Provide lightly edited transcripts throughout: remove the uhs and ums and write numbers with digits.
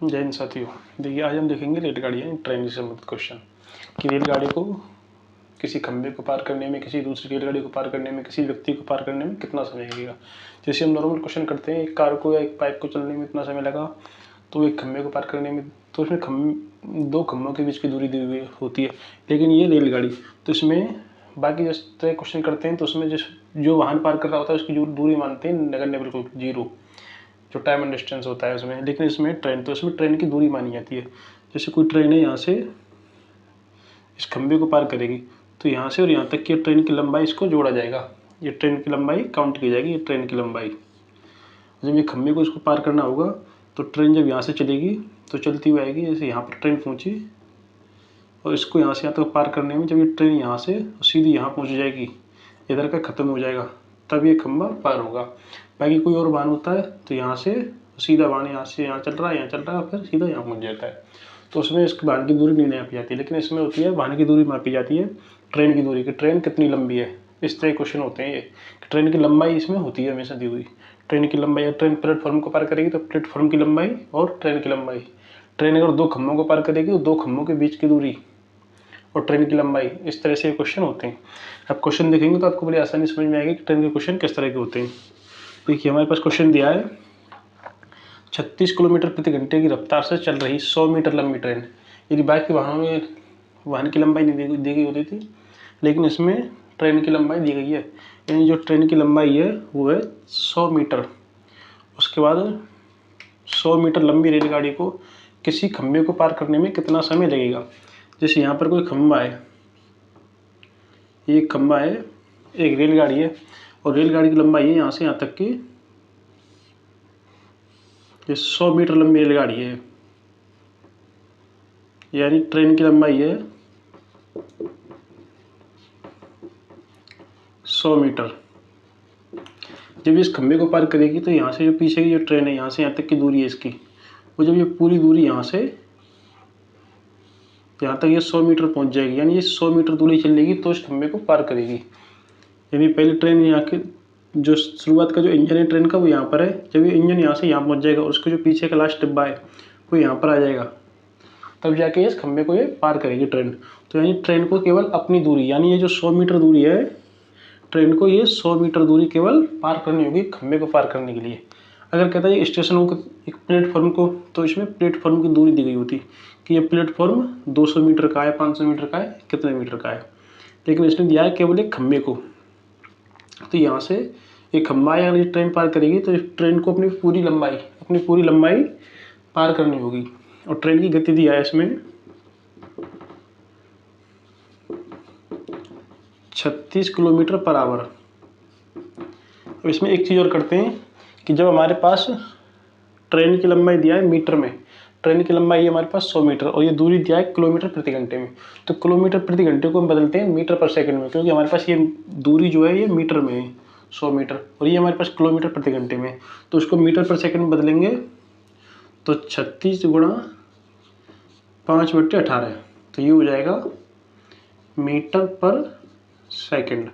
जय हिंद साथियों। देखिए आज हम देखेंगे रेलगाड़ी यानी ट्रेन से संबंधित क्वेश्चन कि रेलगाड़ी को किसी खंभे को पार करने में, किसी दूसरी रेलगाड़ी को पार करने में, किसी व्यक्ति को पार करने में कितना समय लगेगा। जैसे हम नॉर्मल क्वेश्चन करते हैं, एक कार को या एक पाइप को चलने में इतना समय लगा, तो एक खंभे को पार करने में, तो इसमें दो खंभों के बीच की दूरी दी हुई होती है। लेकिन ये रेलगाड़ी, तो इसमें बाकी जिस तरह क्वेश्चन करते हैं तो उसमें जो वाहन पार कर रहा होता है उसकी दूरी मानते हैं नगण्य, बिल्कुल जीरो, जो टाइम एंड डिस्टेंस होता है उसमें। लेकिन इसमें ट्रेन, तो इसमें ट्रेन की दूरी मानी जाती है। जैसे कोई ट्रेन है, यहाँ से इस खंभे को पार करेगी, तो यहाँ से और यहाँ तक की ट्रेन की लंबाई इसको जोड़ा जाएगा। ये ट्रेन की लंबाई काउंट की जाएगी, ये ट्रेन की लंबाई। जब ये खंभे को इसको पार करना होगा, तो ट्रेन जब यहाँ से चलेगी तो चलती हुई आएगी। जैसे यहाँ पर ट्रेन पहुँची और इसको यहाँ से यहाँ तक पार करने में, जब ये ट्रेन यहाँ से सीधी यहाँ पहुँच जाएगी, इधर का ख़त्म हो जाएगा, तब ये खंभा पार होगा। बाकी कोई और वाहन होता है तो यहाँ से सीधा वाहन यहाँ से यहाँ चल रहा है, यहाँ चल रहा है, फिर सीधा यहाँ पहुँच जाता है, तो उसमें इसकी वाहन की दूरी नहीं मापी जाती है। लेकिन इसमें होती है वाहन की दूरी मापी जाती है ट्रेन की दूरी, कि ट्रेन कितनी लंबी है। इस तरह क्वेश्चन होते हैं ये, ट्रेन की लंबाई इसमें होती है हमेशा दी हुई। ट्रेन की लंबाई, ट्रेन प्लेटफॉर्म को पार करेगी तो प्लेटफॉर्म की लंबाई और ट्रेन की लंबाई। ट्रेन अगर दो खंभों को पार करेगी तो दो खंभों के बीच की दूरी और ट्रेन की लंबाई। इस तरह से ये क्वेश्चन होते हैं। अब क्वेश्चन देखेंगे तो आपको बड़ी आसानी समझ में आएगी कि ट्रेन के क्वेश्चन किस तरह के होते हैं। देखिए हमारे पास क्वेश्चन दिया है, 36 किलोमीटर प्रति घंटे की रफ्तार से चल रही 100 मीटर लंबी ट्रेन। यदि बाकी वाहनों में वाहन की लंबाई नहीं दी गई होती थी, लेकिन इसमें ट्रेन की लंबाई दी गई है। यानी जो ट्रेन की लंबाई है वो है 100 मीटर। उसके बाद 100 मीटर लंबी रेलगाड़ी को किसी खंभे को पार करने में कितना समय लगेगा। जैसे यहाँ पर कोई खंभा है, ये खंभा है, एक रेलगाड़ी है, और रेलगाड़ी की लंबाई है यहाँ से यहाँ तक की, ये 100 मीटर लंबी रेलगाड़ी है। यानी ट्रेन की लंबाई है 100 मीटर। जब इस खंभे को पार करेगी तो यहाँ से जो पीछे की जो ट्रेन है, यहाँ से यहाँ तक की दूरी है इसकी, वो जब ये पूरी दूरी यहाँ से यहाँ तक ये 100 मीटर पहुँच जाएगी, यानी ये 100 मीटर दूरी चलेगी तो इस खंभे को पार करेगी। यानी पहले ट्रेन यहाँ के जो शुरुआत का जो इंजन है ट्रेन का वो यहाँ पर है, जब ये इंजन यहाँ से यहाँ पहुँच जाएगा और उसका जो पीछे का लास्ट डिब्बा है वो यहाँ पर आ जाएगा, तब जाके इस खंभे को ये पार करेगी ट्रेन। तो यानी ट्रेन को केवल अपनी दूरी, यानी ये जो 100 मीटर दूरी है, ट्रेन को ये 100 मीटर दूरी केवल पार करनी होगी खंभे को पार करने के लिए। अगर कहता है स्टेशन को, एक प्लेटफॉर्म को, तो इसमें प्लेटफॉर्म की दूरी दी गई होती कि ये प्लेटफॉर्म 200 मीटर का है, 500 मीटर का है, कितने मीटर का है। लेकिन इसने दिया है केवल एक खंभे को, तो यहाँ से एक खंभा है, अगर ट्रेन पार करेगी तो इस ट्रेन को अपनी पूरी लंबाई पार करनी होगी। और ट्रेन की गति दिया है इसमें 36 किलोमीटर पर आवर। अब इसमें एक चीज़ और करते हैं कि जब हमारे पास ट्रेन की लंबाई दिया है मीटर में, ट्रेन की लंबाई है हमारे पास 100 मीटर और ये दूरी दिया है किलोमीटर प्रति घंटे में, तो किलोमीटर प्रति घंटे को हम बदलते हैं मीटर पर सेकंड में, क्योंकि हमारे पास ये दूरी जो है ये मीटर में है 100 मीटर, और ये हमारे पास किलोमीटर प्रति घंटे में, तो उसको मीटर पर सेकंड में बदलेंगे तो 36 गुणा 5/18, तो ये हो जाएगा मीटर पर सेकंड।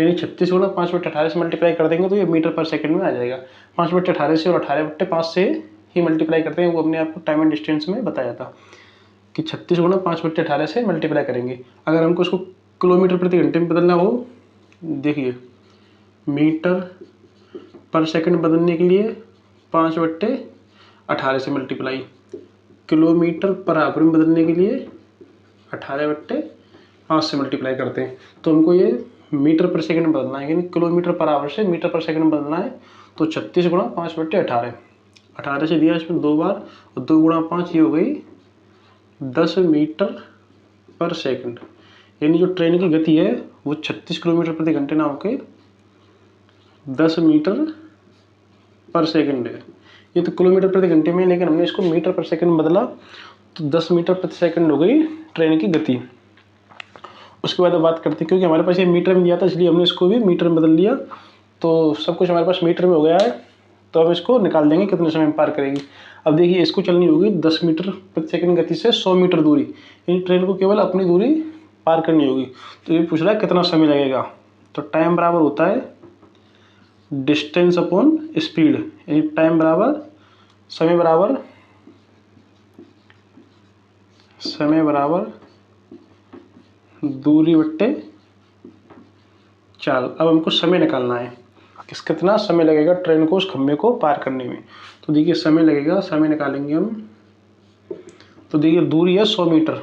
यानी 36 गुणा 5/18 से मल्टीप्लाई कर देंगे तो ये मीटर पर सेकंड में आ जाएगा। 5/18 से और 18/5 से ही मल्टीप्लाई करते हैं, वो हमने आपको टाइम एंड डिस्टेंस में बताया था कि 36 गुणा 5/18 से मल्टीप्लाई करेंगे। अगर हमको इसको किलोमीटर प्रति घंटे में बदलना हो, देखिए मीटर पर सेकंड बदलने के लिए 5/18 से मल्टीप्लाई, किलोमीटर पर आवर में बदलने के लिए 18/5 से मल्टीप्लाई करते हैं, तो हमको ये मीटर पर सेकंड में बदलना है, यानी किलोमीटर पर आवर से मीटर पर सेकंड में बदलना है। तो 36 गुणा 5/18, 18 से दिया इसमें 2 बार, और 2 गुणा 5 ये हो गई 10 मीटर पर सेकंड। यानी जो ट्रेन की गति है वो 36 किलोमीटर प्रति घंटे ना होकर 10 मीटर पर सेकंड है। ये तो किलोमीटर प्रति घंटे में, लेकिन हमने इसको मीटर पर सेकंड में बदला तो 10 मीटर प्रति सेकंड हो गई ट्रेन की गति। उसके बाद अब बात करते हैं, क्योंकि हमारे पास ये मीटर में दिया था इसलिए हमने इसको भी मीटर में बदल लिया, तो सब कुछ हमारे पास मीटर में हो गया है। तो अब इसको निकाल देंगे कितने समय में पार करेगी। अब देखिए इसको चलनी होगी 10 मीटर प्रति सेकंड गति से 100 मीटर दूरी, यानी ट्रेन को केवल अपनी दूरी पार करनी होगी। तो ये पूछ रहा है कितना समय लगेगा, तो टाइम बराबर होता है डिस्टेंस अपॉन स्पीड, यानी टाइम बराबर समय बराबर समय बराबर दूरी बट्टे चाल। अब हमको समय निकालना है, कितना समय लगेगा ट्रेन को उस खंभे को पार करने में। तो देखिए समय लगेगा, समय निकालेंगे हम। तो देखिए दूरी है 100 मीटर,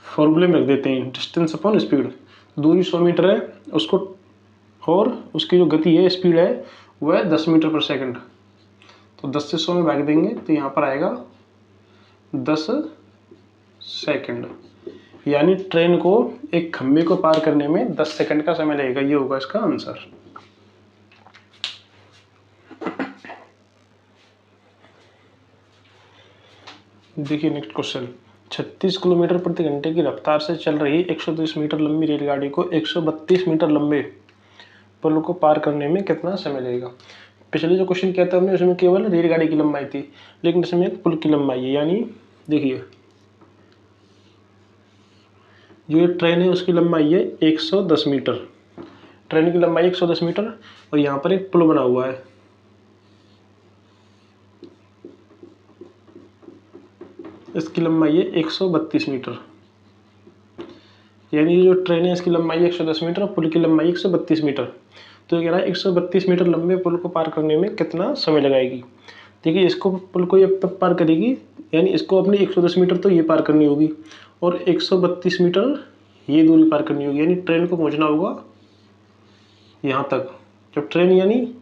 फॉर्मूले में रख देते हैं डिस्टेंस अपॉन स्पीड। दूरी 100 मीटर है उसको, और उसकी जो गति है, स्पीड है, वह है 10 मीटर पर सेकंड। तो 10 से 100 में भाग देंगे तो यहाँ पर आएगा 10 सेकंड। यानी ट्रेन को एक खंभे को पार करने में 10 सेकंड का समय लगेगा। ये होगा इसका आंसर। देखिए नेक्स्ट क्वेश्चन, 36 किलोमीटर प्रति घंटे की रफ्तार से चल रही 130 मीटर लंबी रेलगाड़ी को 132 मीटर लंबे पुल को पार करने में कितना समय लगेगा। पिछले जो क्वेश्चन किया था हमने उसमें केवल रेलगाड़ी की लंबाई थी, लेकिन इसमें एक पुल की लंबाई है। यानी देखिए जो ये ट्रेन है उसकी लंबाई है 110 मीटर, ट्रेन की लंबाई 110 मीटर, और यहाँ पर एक पुल बना हुआ है। इसकी लंबाई है 132 मीटर। यानी जो ट्रेन है इसकी लंबाई 110 मीटर और पुल की लंबाई 132 मीटर। तो ये कह रहा है 132 मीटर लंबे पुल को पार करने में कितना समय लगाएगी। देखिए इसको पुल को ये पार करेगी, यानी इसको अपनी 110 मीटर तो ये पार करनी होगी और 132 मीटर ये दूरी पार करनी होगी। यानी ट्रेन को पहुंचना होगा यहाँ तक। जब ट्रेन यानी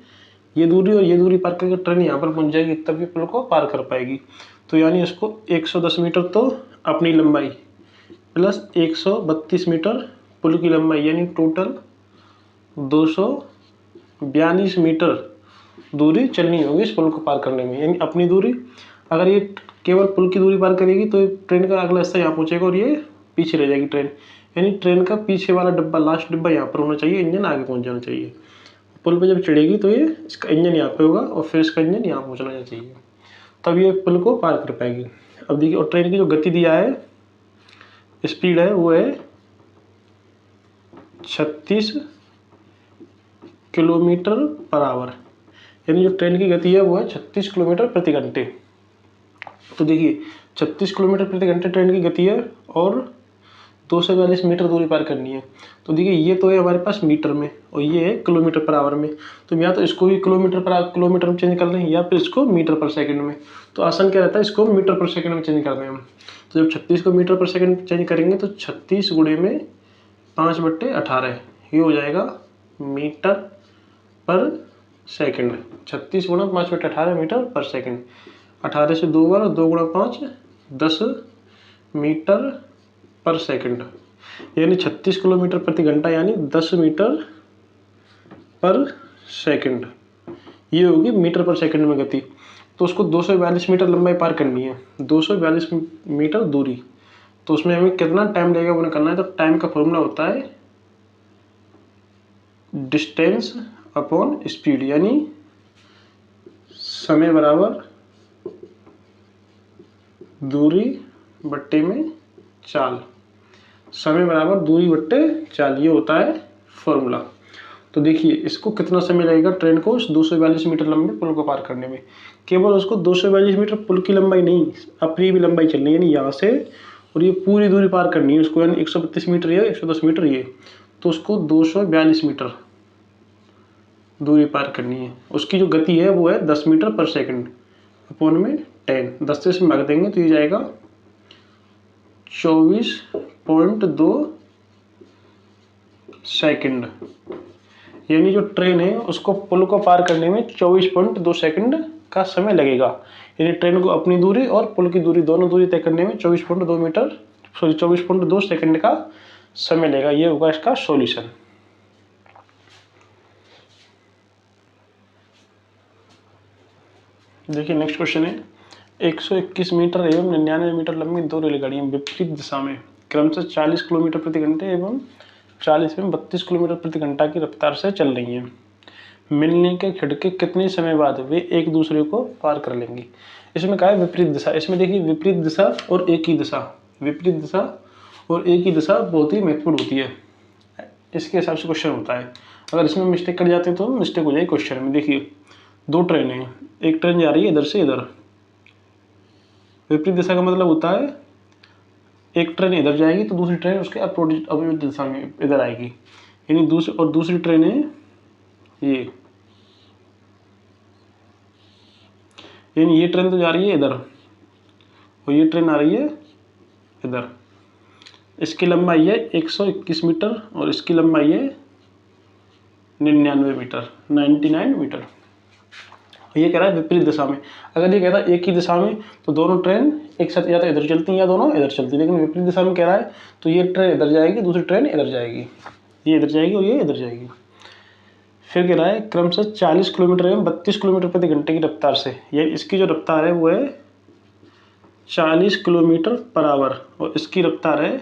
ये दूरी और ये दूरी पार करके ट्रेन यहाँ पर पहुंच जाएगी तब ये पुल को पार कर पाएगी। तो यानी इसको 110 मीटर तो अपनी लंबाई प्लस 132 मीटर पुल की लंबाई, यानी टोटल 242 मीटर दूरी चलनी होगी इस पुल को पार करने में। यानी अपनी दूरी, अगर ये केवल पुल की दूरी पार करेगी तो ट्रेन का अगला हिस्सा यहाँ पहुँचेगा और ये पीछे रह जाएगी ट्रेन। यानी ट्रेन का पीछे वाला डिब्बा, लास्ट डिब्बा यहाँ पर होना चाहिए, इंजन आगे पहुँच जाना चाहिए। पुल पे जब चढ़ेगी तो ये इसका इंजन यहाँ पे होगा और फिर इसका इंजन यहाँ पहुँचना चाहिए, तब ये पुल को पार कर पाएगी। अब देखिए, और ट्रेन की जो गति दिया है, स्पीड है, वो है 36 किलोमीटर पर आवर। यानी जो ट्रेन की गति है वो है 36 किलोमीटर प्रति घंटे। तो देखिए 36 किलोमीटर प्रति घंटे ट्रेन की गति है और 242 मीटर दूरी पार करनी है। तो देखिए ये तो है हमारे पास मीटर में और ये है किलोमीटर पर आवर में। तो या तो इसको भी किलोमीटर में चेंज कर लें या फिर इसको मीटर पर सेकंड में। तो आसान क्या रहता है, इसको मीटर पर सेकंड में चेंज कर दें हम। तो जब 36 को मीटर पर सेकंड चेंज करेंगे तो 36 गुणे में 5/18 ये हो जाएगा मीटर पर सेकंड। 36 गुणा 5/18 मीटर पर सेकंड। 18 से 2 बार, 2 गुणा 5 10 मीटर पर सेकंड। यानी 36 किलोमीटर प्रति घंटा, यानी 10 मीटर पर सेकंड। ये होगी मीटर पर सेकंड में गति। तो उसको 242 मीटर लंबाई पार करनी है, 242 मीटर दूरी। तो उसमें हमें कितना टाइम लगेगा वो निकालना है। तो टाइम का फॉर्मूला होता है डिस्टेंस अपॉन स्पीड, यानी समय बराबर दूरी बट्टे में चाल। समय बराबर दूरी बट्टे चाल, ये होता है फॉर्मूला। तो देखिए इसको कितना समय लगेगा ट्रेन को उस 242 मीटर लंबे पुल को पार करने में। केवल उसको 242 मीटर पुल की लंबाई नहीं, अपनी भी लंबाई चलनी है, यानी यहाँ से और ये पूरी दूरी पार करनी है उसको। यानी 132 मीटर ये, 110 मीटर ये, तो उसको 242 मीटर दूरी पार करनी है। उसकी जो गति है वो है 10 मीटर पर सेकंड अपॉन में 10। 10 से इसमें भाग देंगे तो ये जाएगा 24.2 सेकंड। यानी जो ट्रेन है उसको पुल को पार करने में 24.2 सेकंड का समय लगेगा। यानी ट्रेन को अपनी दूरी और पुल की दूरी, दोनों दूरी तय करने में 24.2 सेकंड का समय लगेगा। ये होगा इसका सॉल्यूशन। देखिए नेक्स्ट क्वेश्चन है, 121 मीटर एवं 99 मीटर लंबी दो रेलगाड़ियां विपरीत दिशा में क्रमशः 40 किलोमीटर प्रति घंटे एवं 40 एवं 32 किलोमीटर प्रति घंटा की रफ्तार से चल रही हैं। मिलने के खिड़के कितने समय बाद वे एक दूसरे को पार कर लेंगी। इसमें कहा है विपरीत दिशा। इसमें देखिए विपरीत दिशा और एक ही दिशा, विपरीत दिशा और एक ही दिशा बहुत ही महत्वपूर्ण होती है। इसके हिसाब से क्वेश्चन होता है। अगर इसमें मिस्टेक कर जाते हैं तो मिस्टेक हो जाएगी क्वेश्चन में। देखिए दो ट्रेनें हैं, एक ट्रेन जा रही है इधर से इधर, विपरीत दिशा का मतलब होता है एक ट्रेन इधर जाएगी तो दूसरी ट्रेन उसके अपोजिट दिशा में इधर आएगी, यानी दूसरी ट्रेन है ये, यानी ये ट्रेन तो जा रही है इधर और ये ट्रेन आ रही है इधर। इसकी लंबाई है 121 मीटर और इसकी लंबाई है 99 मीटर, 99 मीटर। ये कह रहा है विपरीत दिशा में। अगर ये कहता है एक ही दिशा में तो दोनों ट्रेन एक साथ या तो इधर चलती हैं या दोनों इधर चलती हैं, लेकिन विपरीत दिशा में कह रहा है तो ये ट्रेन इधर जाएगी, दूसरी ट्रेन इधर जाएगी, ये इधर जाएगी और ये इधर जाएगी। फिर कह रहा है क्रमशः 40 किलोमीटर एवं 32 किलोमीटर प्रति घंटे की रफ्तार से, ये इसकी जो रफ्तार है वो है 40 किलोमीटर पर आवर और इसकी रफ्तार है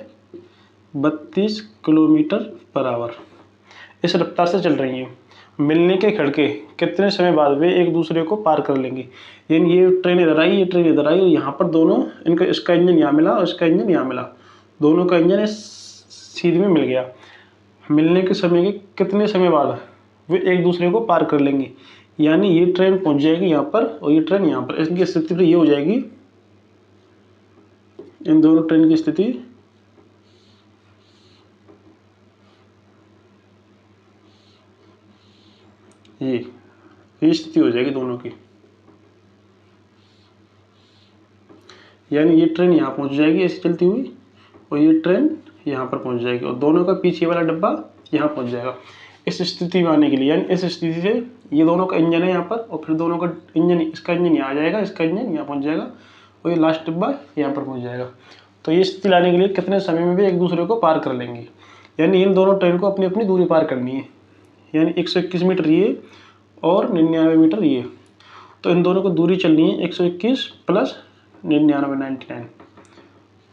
32 किलोमीटर पर आवर। इस रफ्तार से चल रही हैं। मिलने के खड़के कितने समय बाद वे एक दूसरे को पार कर लेंगी, यानी ये ट्रेन इधर आई, ये ट्रेन इधर आई और यहाँ पर दोनों इनका इसका इंजन यहाँ मिला और इसका इंजन यहाँ मिला, दोनों का इंजन इस सीध में मिल गया। मिलने के समय के कितने समय बाद वे एक दूसरे को पार कर लेंगी, यानी ये ट्रेन पहुँच जाएगी यहाँ पर और ये ट्रेन यहाँ पर। इनकी स्थिति तो ये हो जाएगी, इन दोनों ट्रेन की स्थिति ये स्थिति हो जाएगी दोनों की, यानी ये ट्रेन यहाँ पहुँच जाएगी ऐसे चलती हुई और ये ट्रेन यहाँ पर पहुँच जाएगी और दोनों का पीछे वाला डब्बा यहाँ पहुँच जाएगा। इस स्थिति में आने के लिए, यानी इस स्थिति से ये दोनों का इंजन है यहाँ पर और फिर दोनों का इंजन, इसका इंजन यहाँ आ जाएगा, इसका इंजन यहाँ पहुँच जाएगा और ये लास्ट डिब्बा यहाँ पर पहुँच जाएगा। तो ये स्थिति लाने के लिए कितने समय में भी एक दूसरे को पार कर लेंगे, यानी इन दोनों ट्रेन को अपनी अपनी दूरी पार करनी है, यानी 121 मीटर ये और 99 मीटर ये। तो इन दोनों को दूरी चलनी है 121 प्लस 99,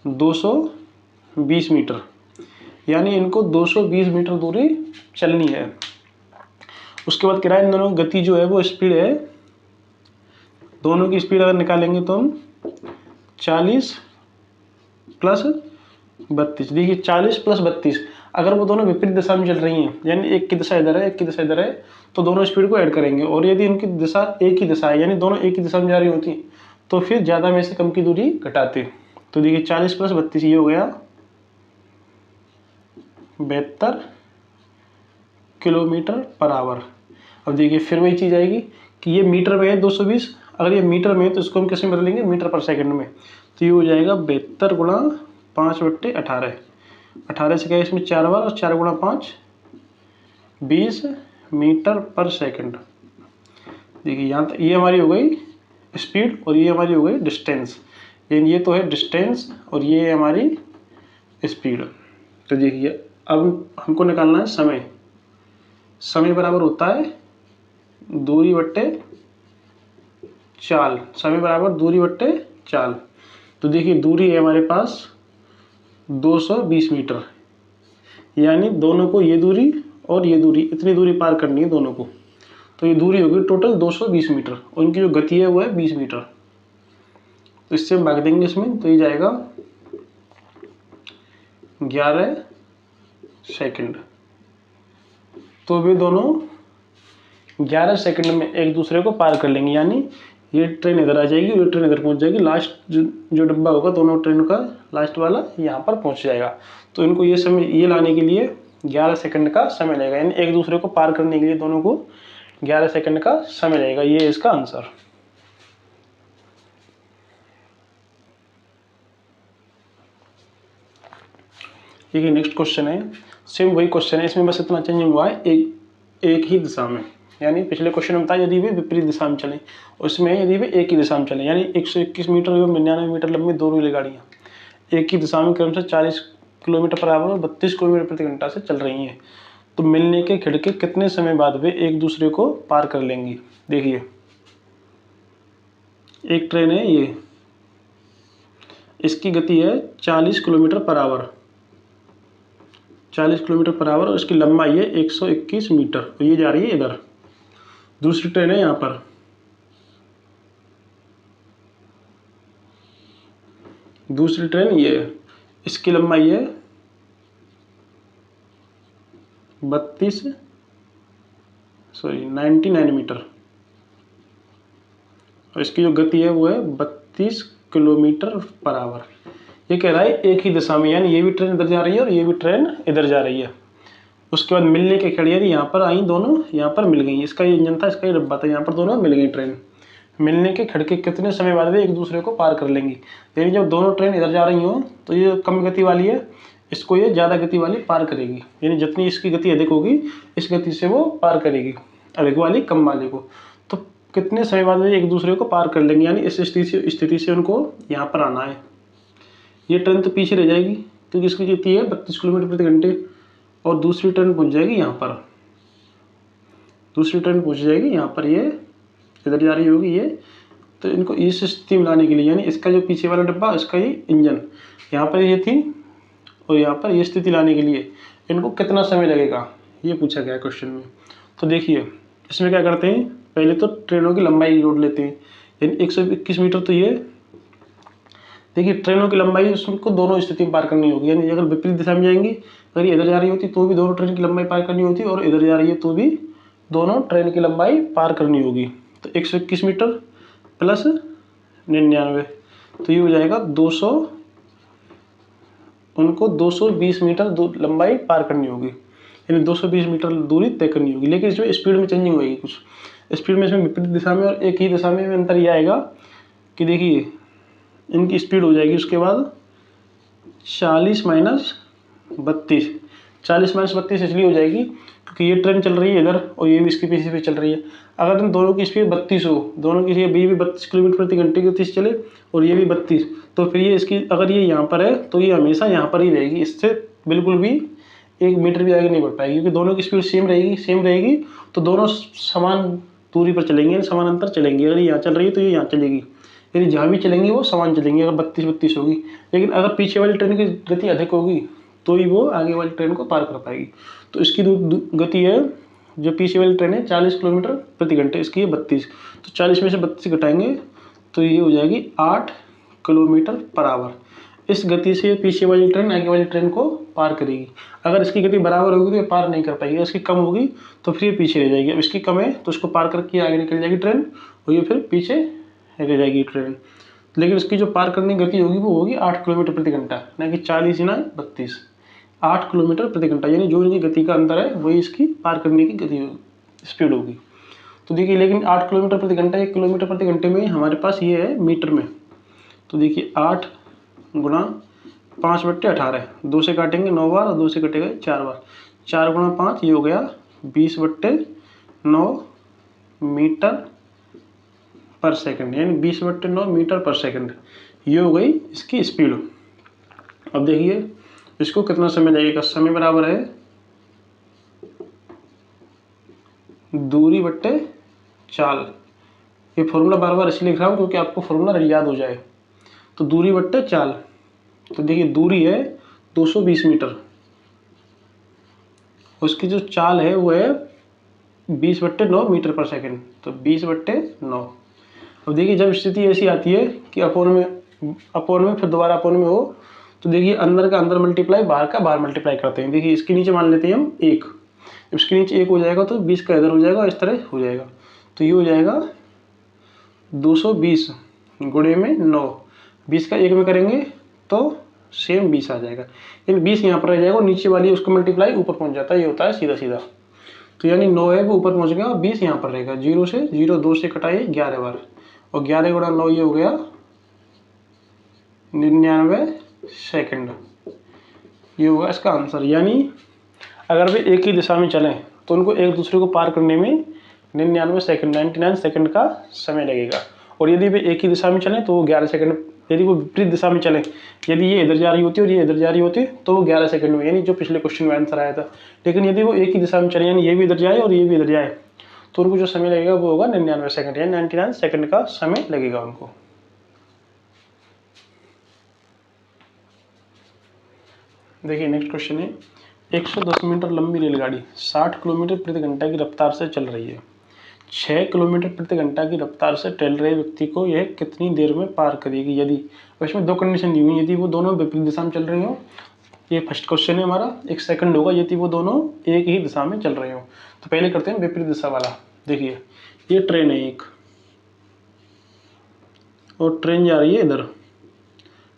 220 मीटर, यानी इनको 220 मीटर दूरी चलनी है। उसके बाद किराए इन दोनों की गति जो है वो स्पीड है, दोनों की स्पीड अगर निकालेंगे तो हम 40 प्लस 32, देखिए 40 प्लस 32, अगर वो दोनों विपरीत दिशा में चल रही हैं, यानी एक की दिशा इधर है एक की दिशा इधर है, तो दोनों स्पीड को ऐड करेंगे और यदि इनकी दिशा एक ही दिशा है, यानी दोनों एक ही दिशा में जा रही होती तो फिर ज़्यादा में से कम की दूरी घटाते। तो देखिए 40 प्लस 32 ये हो गया 72 किलोमीटर पर आवर। अब देखिए फिर वही चीज़ आएगी कि ये मीटर में है 220, अगर ये मीटर में है तो इसको हम किस में बदलेंगे, मीटर पर सेकंड में। तो ये हो जाएगा 72 गुणा 5/18, 18 से क्या है इसमें 4 बार और 4 गुणा 5 20 मीटर पर सेकंड। देखिए यहाँ तक ये हमारी हो गई स्पीड और ये हमारी हो गई डिस्टेंस, यानी ये तो है डिस्टेंस और ये है हमारी स्पीड। तो देखिए अब हमको निकालना है समय, समय बराबर होता है दूरी बट्टे चाल, समय बराबर दूरी बट्टे चाल। तो देखिए दूरी है हमारे पास 220 मीटर, यानी दोनों को ये दूरी और ये दूरी, इतनी दूरी पार करनी है दोनों को। तो ये दूरी होगी टोटल 220 मीटर और इनकी जो गति है वो है 20 मीटर। तो इससे हम भाग देंगे इसमें, तो ये जाएगा 11 सेकंड। तो वे दोनों 11 सेकंड में एक दूसरे को पार कर लेंगे, यानी ये ट्रेन इधर आ जाएगी, ये ट्रेन इधर पहुंच जाएगी, लास्ट जो डब्बा होगा दोनों ट्रेन का लास्ट वाला यहाँ पर पहुंच जाएगा। तो इनको ये समय ये लाने के लिए 11 सेकंड का समय लगेगा, यानी एक दूसरे को पार करने के लिए दोनों को 11 सेकंड का समय लगेगा। ये है इसका आंसर। देखिए नेक्स्ट क्वेश्चन है, सेम वही क्वेश्चन है, इसमें बस इतना चेंजिंग हुआ है एक ही दिशा में, यानी पिछले क्वेश्चन में बताया यदि वे विपरीत दिशा में चले, उसमें यदि वे एक ही दिशा में चले, यानी 121 मीटर एवं 99 मीटर लंबी दो रेलगाड़ियाँ एक ही दिशा में क्रमशः 40 किलोमीटर पर आवर और 32 किलोमीटर प्रति घंटा से चल रही हैं, तो मिलने के खिड़के कितने समय बाद वे एक दूसरे को पार कर लेंगी। देखिए एक ट्रेन है ये, इसकी गति है 40 kilometre per hour, 40 kilometre per hour और इसकी लंबाई है 121 मीटर और ये जा रही है इधर। दूसरी ट्रेन है यहाँ पर, दूसरी ट्रेन ये है, इसकी लंबाई है 99 मीटर और इसकी जो गति है वो है 32 किलोमीटर पर आवर। ये कह रहा है एक ही दिशा में, यानी ये भी ट्रेन इधर जा रही है और ये भी ट्रेन इधर जा रही है। उसके बाद मिलने के खड़ी, यानी यहाँ पर आई दोनों, यहाँ पर मिल गई। इसका ये इंजन था, इसका ये डब्बा था, यहाँ पर दोनों मिल गई ट्रेन। मिलने के खड़के कितने समय बाद वे एक दूसरे को पार कर लेंगी। यानी जब दोनों ट्रेन इधर जा रही हो तो ये कम गति वाली है, इसको ये ज़्यादा गति वाली पार करेगी। यानी जितनी इसकी गति अधिक होगी इस गति से वो पार करेगी अधिक वाली कम वाले को। तो कितने समय बाद वे एक दूसरे को पार कर लेंगे, यानी इस स्थिति से उनको यहाँ पर आना है। ये ट्रेन तो पीछे रह जाएगी क्योंकि इसकी गति है 32 किलोमीटर प्रति घंटे, और दूसरी ट्रेन पहुँच जाएगी यहाँ पर। दूसरी ट्रेन पहुँच जाएगी यहाँ पर, ये इधर जा रही होगी ये। तो इनको इस स्थिति में लाने के लिए, यानी इसका जो पीछे वाला डब्बा, इसका ये इंजन, यहाँ पर ये थी और यहाँ पर ये स्थिति लाने के लिए इनको कितना समय लगेगा, ये पूछा गया क्वेश्चन में। तो देखिए इसमें क्या करते हैं, पहले तो ट्रेनों की लंबाई जोड़ लेते हैं। यानी 121 मीटर, तो ये देखिए ट्रेनों की लंबाई उसको दोनों स्थिति में पार करनी होगी। यानी अगर विपरीत दिशा में जाएंगी, अगर ये इधर जा रही होती तो भी दोनों ट्रेन की लंबाई पार करनी होती, और इधर जा रही है तो भी दोनों ट्रेन की लंबाई पार करनी होगी। तो 121 मीटर प्लस 99, तो ये हो जाएगा 200, उनको 220 मीटर लंबाई पार करनी होगी। यानी 220 मीटर दूरी तय करनी होगी। लेकिन इसमें स्पीड में चेंजिंग होगी, कुछ स्पीड में इसमें विपरीत दिशा में और एक ही दिशा में अंतर यह आएगा कि देखिए इनकी स्पीड हो जाएगी उसके बाद 40 माइनस 32। 40 माइनस 32 इसलिए हो जाएगी क्योंकि ये ट्रेन चल रही है इधर और ये भी इसके पीछे पे चल रही है। अगर इन दोनों की स्पीड 32 हो, दोनों की ये भी 32 किलोमीटर प्रति घंटे की गति से चले और ये भी 32, तो फिर ये इसकी अगर ये यहाँ पर है तो ये हमेशा यहाँ पर ही रहेगी, इससे बिल्कुल भी 1 मीटर भी आगे नहीं बढ़ पाएगी, क्योंकि दोनों की स्पीड सेम रहेगी तो दोनों समान दूरी पर चलेंगे, समान अंतर चलेंगे। अगर ये यहाँ चल रही है तो ये यहाँ चलेगी, यानी जहाँ भी चलेंगी वो समान चलेंगी अगर 32 होगी। लेकिन अगर पीछे वाली ट्रेन की गति अधिक होगी तो ही वो आगे वाली ट्रेन को पार कर पाएगी। तो इसकी गति है, जो पीछे वाली ट्रेन है 40 किलोमीटर प्रति घंटे, इसकी है 32, तो 40 में से 32 घटाएंगे तो ये हो जाएगी 8 किलोमीटर पर आवर। इस गति से पीछे वाली ट्रेन आगे वाली ट्रेन को पार करेगी। अगर इसकी गति बराबर होगी तो ये पार नहीं कर पाएगी, इसकी कम होगी तो फिर ये पीछे रह जाएगी। अब इसकी कम है तो इसको पार करके आगे निकल जाएगी ट्रेन और ये फिर पीछे रह जाएगी ट्रेन। लेकिन इसकी जो पार करने की गति होगी वो होगी 8 किलोमीटर प्रति घंटा, ना कि 40 ना 32, 8 किलोमीटर प्रति घंटा। यानी जो इनकी गति का अंतर है वही इसकी पार करने की गति स्पीड होगी। तो देखिए लेकिन 8 किलोमीटर प्रति घंटा 1 किलोमीटर प्रति घंटे में हमारे पास ये है मीटर में। तो देखिए 8 गुणा 5/18, 2 से काटेंगे 9 बार और 2 से कटेगा 4 बार, 4 गुणा 5 ये हो गया 20/9 मीटर पर सेकंड, यानी 20/9 मीटर पर सेकंड। ये हो गई इसकी स्पीड। अब देखिए इसको कितना समय लगेगा, समय बराबर है दूरी बट्टे चाल। ये फॉर्मूला बार बार इसलिए लिख रहा हूँ क्योंकि आपको फॉर्मूला याद हो जाए। तो दूरी बट्टे चाल, तो देखिए दूरी है 220 मीटर, उसकी जो चाल है वो है 20/9 मीटर पर सेकंड, तो 20/9। अब देखिए जब स्थिति ऐसी आती है कि अपोन में फिर दोबारा अपोन में हो, तो देखिए अंदर का अंदर मल्टीप्लाई बाहर का बाहर मल्टीप्लाई करते हैं। देखिए इसके नीचे मान लेते हैं हम 1, इसके नीचे 1 हो जाएगा तो 20 का इधर हो जाएगा, इस तरह हो जाएगा। तो ये हो जाएगा 220 गुणे में 9, 20 का 1 में करेंगे तो सेम 20 आ जाएगा। यानी 20 यहाँ पर रह जाएगा और नीचे वाली उसका मल्टीप्लाई ऊपर पहुँच जाता है, ये होता है सीधा सीधा। तो यानी 9 है वो ऊपर पहुँच गया और 20 यहाँ पर रहेगा। 0 से 0 2 से कटाइए 11 बार, और 11 गुणा 9 ये हो गया 99 सेकंड। ये होगा इसका आंसर। यानी अगर वे एक ही दिशा में चलें तो उनको एक दूसरे को पार करने में 99 सेकंड का समय लगेगा। और यदि वे एक ही दिशा में चलें तो वो 11 सेकंड, यदि वो विपरीत दिशा में चलें, यदि ये इधर जा रही होती और ये इधर जा रही होती तो वो 11 सेकंड में, यानी जो पिछले क्वेश्चन में आंसर आया था। लेकिन यदि वो एक ही दिशा में चले, यानी ये भी इधर जाए और ये भी इधर जाए, तो उनको जो समय लगेगा वो होगा 99 सेकंड, यानी 99 सेकंड का समय लगेगा उनको। देखिए नेक्स्ट क्वेश्चन है, 110 मीटर लंबी रेलगाड़ी 60 किलोमीटर प्रति घंटा की रफ्तार से चल रही है। 6 किलोमीटर प्रति घंटा की रफ्तार से टहल रहे व्यक्ति को यह कितनी देर में पार करेगी यदि, इसमें दो कंडीशन दी हुई, यदि वो दोनों विपरीत दिशा में चल रही हो, ये फर्स्ट क्वेश्चन है हमारा, 1 सेकंड होगा यदि वो दोनों एक ही दिशा में चल रहे हो। तो पहले करते हैं विपरीत दिशा वाला। देखिए ये ट्रेन है एक, और ट्रेन जा रही है इधर,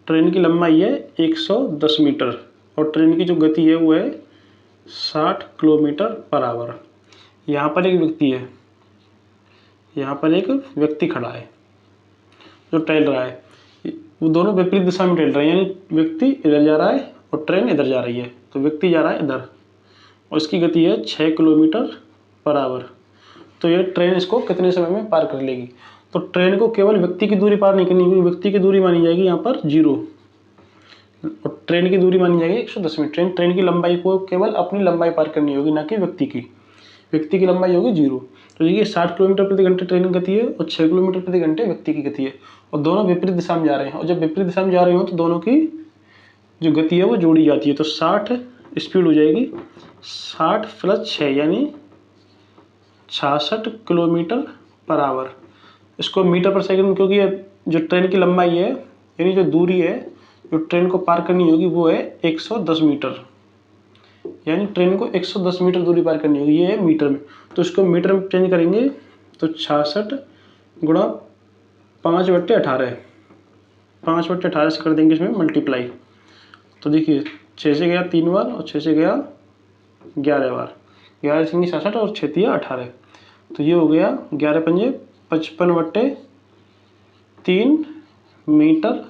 ट्रेन की लंबाई है 110 मीटर और ट्रेन की जो गति है वो है 60 किलोमीटर पर आवर। यहाँ पर एक व्यक्ति है, यहाँ पर एक व्यक्ति खड़ा है जो टहल रहा है। वो दोनों विपरीत दिशा में टहल रहे हैं, यानी व्यक्ति इधर जा रहा है और ट्रेन इधर जा रही है। तो व्यक्ति जा रहा है इधर और इसकी गति है 6 किलोमीटर पर आवर। तो ये ट्रेन इसको कितने समय में पार कर लेगी? तो ट्रेन को केवल व्यक्ति की दूरी पार नहीं करनी, क्योंकि व्यक्ति की दूरी मानी जाएगी यहाँ पर 0 और ट्रेन की दूरी मानी जाएगी 110 मीटर। ट्रेन की लंबाई को केवल अपनी लंबाई पार करनी होगी, ना कि व्यक्ति की। व्यक्ति की लंबाई होगी 0। तो देखिए 60 किलोमीटर प्रति घंटे ट्रेन की गति है और 6 किलोमीटर प्रति घंटे व्यक्ति की गति है और दोनों विपरीत दिशा में जा रहे हैं। और जब विपरीत दिशा में जा रहे हो तो दोनों की जो गति है वो जोड़ी जाती है। तो 60 स्पीड हो जाएगी 60 + 6 यानी 66 किलोमीटर पर आवर। इसको मीटर पर सेकंड, क्योंकि जो ट्रेन की लंबाई है यानी जो दूरी है जो ट्रेन को पार करनी होगी वो है 110 मीटर, यानी ट्रेन को 110 मीटर दूरी पार करनी होगी। ये है मीटर में, तो इसको मीटर में चेंज करेंगे तो 66 गुणा 5/18, 5/18 से कर देंगे इसमें मल्टीप्लाई। तो देखिए 6 से गया 3 बार और 6 से गया 11 बार, 11 से 66 और 6 × 18। तो ये हो गया 11 पंजे 55/3 मीटर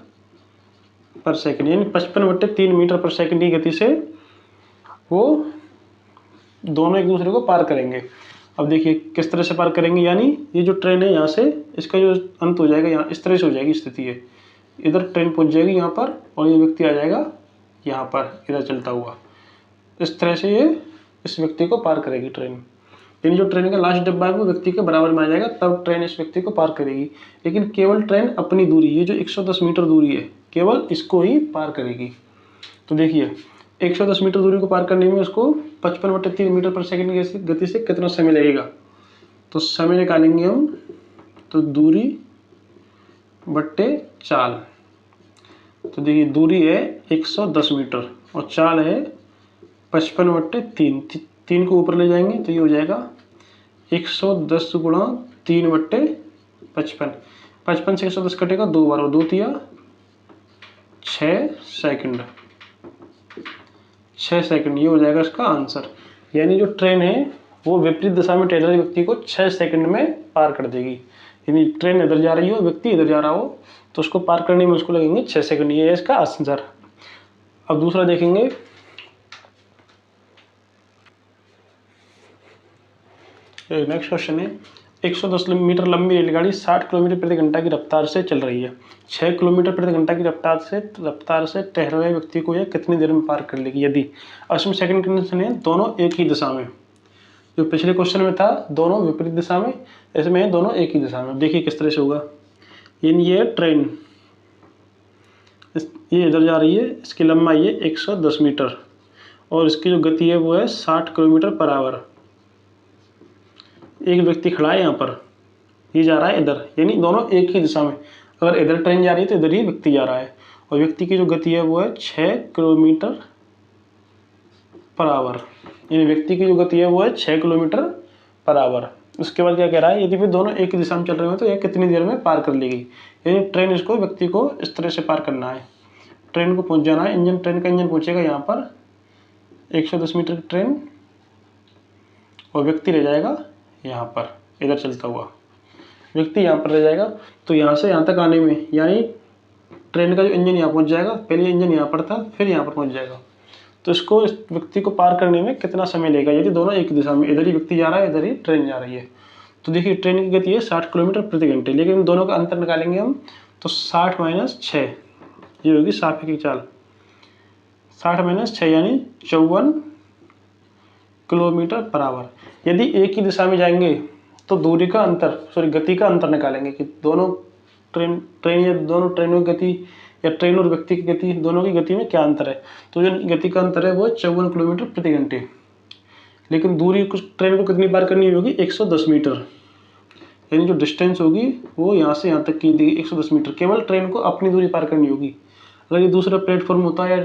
पर सेकंड, यानी 55/3 मीटर पर सेकंड की गति से वो दोनों एक दूसरे को पार करेंगे। अब देखिए किस तरह से पार करेंगे, यानी ये जो ट्रेन है यहाँ से इसका जो अंत हो जाएगा यहाँ इस तरह से हो जाएगी स्थिति है। इधर ट्रेन पहुँच जाएगी यहाँ पर और ये व्यक्ति आ जाएगा यहाँ पर इधर चलता हुआ। इस तरह से ये इस व्यक्ति को पार करेगी ट्रेन, यानी जो ट्रेन का लास्ट डब्बा है वो व्यक्ति के बराबर में आ जाएगा, तब ट्रेन इस व्यक्ति को पार करेगी। लेकिन केवल ट्रेन अपनी दूरी, ये जो 110 मीटर दूरी है केवल इसको ही पार करेगी। तो देखिए 110 मीटर दूरी को पार करने में उसको 55/3 मीटर पर सेकंड की गति से कितना समय लगेगा? तो समय निकालेंगे हम, तो दूरी बट्टे चाल। तो देखिए दूरी है 110 मीटर और चाल है 55/3, 3 को ऊपर ले जाएंगे तो ये हो जाएगा 110 गुणा 3/55। 55 से 110 कटेगा 2 बार और 2 × 6 सेकंड, 6 सेकंड, ये हो जाएगा इसका आंसर। यानी जो ट्रेन है वो विपरीत दिशा में टहल रहे व्यक्ति को 6 सेकंड में पार कर देगी। यानी ट्रेन इधर जा रही हो, व्यक्ति इधर जा रहा हो, तो उसको पार करने में उसको लगेंगे 6 सेकंड। ये है इसका आंसर। अब दूसरा देखेंगे। नेक्स्ट क्वेश्चन है 110 मीटर लंबी रेलगाड़ी 60 किलोमीटर प्रति घंटा की रफ्तार से चल रही है। 6 किलोमीटर प्रति घंटा की रफ्तार से टहल रहे व्यक्ति को यह कितनी देर में पार कर लेगी? यदि इसमें सेकंड कंडीशन है दोनों एक ही दिशा में, जो पिछले क्वेश्चन में था दोनों विपरीत दिशा में, इसमें दोनों एक ही दिशा में। देखिए किस तरह से होगा। ये ट्रेन ये इधर जा रही है, इसकी लंबाई है 110 मीटर और इसकी जो गति है वो है 60 किलोमीटर पर आवर। एक व्यक्ति खड़ा है यहाँ पर, ये जा रहा है इधर, यानी दोनों एक ही दिशा में। अगर इधर ट्रेन जा रही है तो इधर ही व्यक्ति जा रहा है और व्यक्ति की जो गति है वो है 6 किलोमीटर पर आवर, यानी व्यक्ति की जो गति है वो है 6 किलोमीटर पर आवर। उसके बाद क्या कह रहा है, यदि वे दोनों एक ही दिशा में चल रहे हो तो यह कितनी देर में पार कर लेगी? यानी ट्रेन इसको व्यक्ति को इस तरह से पार करना है। ट्रेन को पहुंच जाना है, ट्रेन का इंजन पहुंचेगा यहाँ पर 110 मीटर की ट्रेन और व्यक्ति रह जाएगा यहाँ पर इधर चलता हुआ, व्यक्ति यहाँ पर रह जाएगा। तो यहाँ से यहाँ तक आने में, यानी ट्रेन का जो इंजन यहाँ पहुँच जाएगा, पहले इंजन यहाँ पर था फिर यहाँ पर पहुँच जाएगा, तो इसको इस व्यक्ति को पार करने में कितना समय लगेगा? यदि दोनों एक दिशा में, इधर ही व्यक्ति जा रहा है इधर ही ट्रेन जा रही है। तो देखिए ट्रेन की गति है 60 किलोमीटर प्रति घंटे, लेकिन दोनों का अंतर निकालेंगे हम तो 60 - 6 ये होगी सापेक्ष चाल। 60 - 6 यानी 54 किलोमीटर पर आवर। यदि एक ही दिशा में जाएंगे तो दूरी का अंतर, गति का अंतर निकालेंगे कि दोनों ट्रेन या दोनों ट्रेनों की गति या ट्रेन और व्यक्ति की गति, दोनों की गति में क्या अंतर है? तो जो गति का अंतर है वो 54 किलोमीटर प्रति घंटे। लेकिन दूरी कुछ ट्रेन को कितनी पार करनी होगी? 110 मीटर, यानी जो डिस्टेंस होगी वो यहाँ से यहाँ तक की दी 110 मीटर। केवल ट्रेन को अपनी दूरी पार करनी होगी। अगर ये दूसरा प्लेटफॉर्म होता या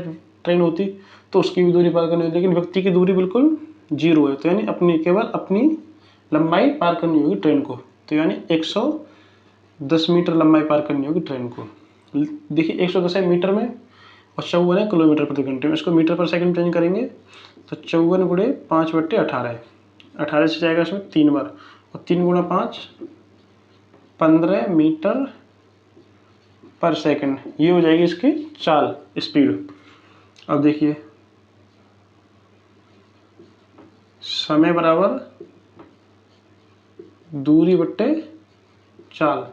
ट्रेन होती तो उसकी भी दूरी पार करनी होती, लेकिन व्यक्ति की दूरी बिल्कुल 0 है, तो यानी केवल अपनी लंबाई पार करनी होगी ट्रेन को। तो यानी 110 मीटर लंबाई पार करनी होगी ट्रेन को। देखिए 110 है मीटर में और 54 है किलोमीटर प्रति घंटे में। इसको मीटर पर सेकंड चेंज करेंगे तो 54 गुणे 5/18 है। 18 से जाएगा इसमें 3 बार और 3 गुणा 5 15 मीटर पर सेकंड। ये हो जाएगी इसकी चाल स्पीड। अब देखिए समय बराबर दूरी बट्टे चाल।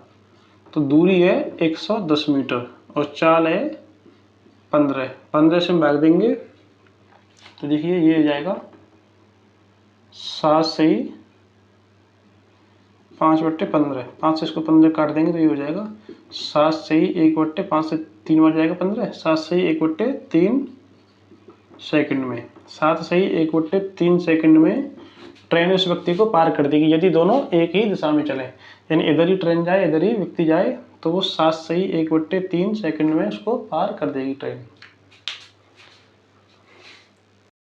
तो दूरी है 110 मीटर और चाल है 15 से हम भाग देंगे तो देखिए ये हो जाएगा 7 से 5/15। 5 से इसको 15 काट देंगे तो ये हो जाएगा 7 से 1/5 से 3 बार जाएगा 15। 7 से 1/3 सेकंड में 7 से 1/3 सेकंड में ट्रेन उस व्यक्ति को पार कर देगी यदि दोनों एक ही दिशा में चले। यानी इधर ही ट्रेन जाए इधर ही व्यक्ति जाए तो वो 7 से 1/3 सेकंड में उसको पार कर देगी ट्रेन।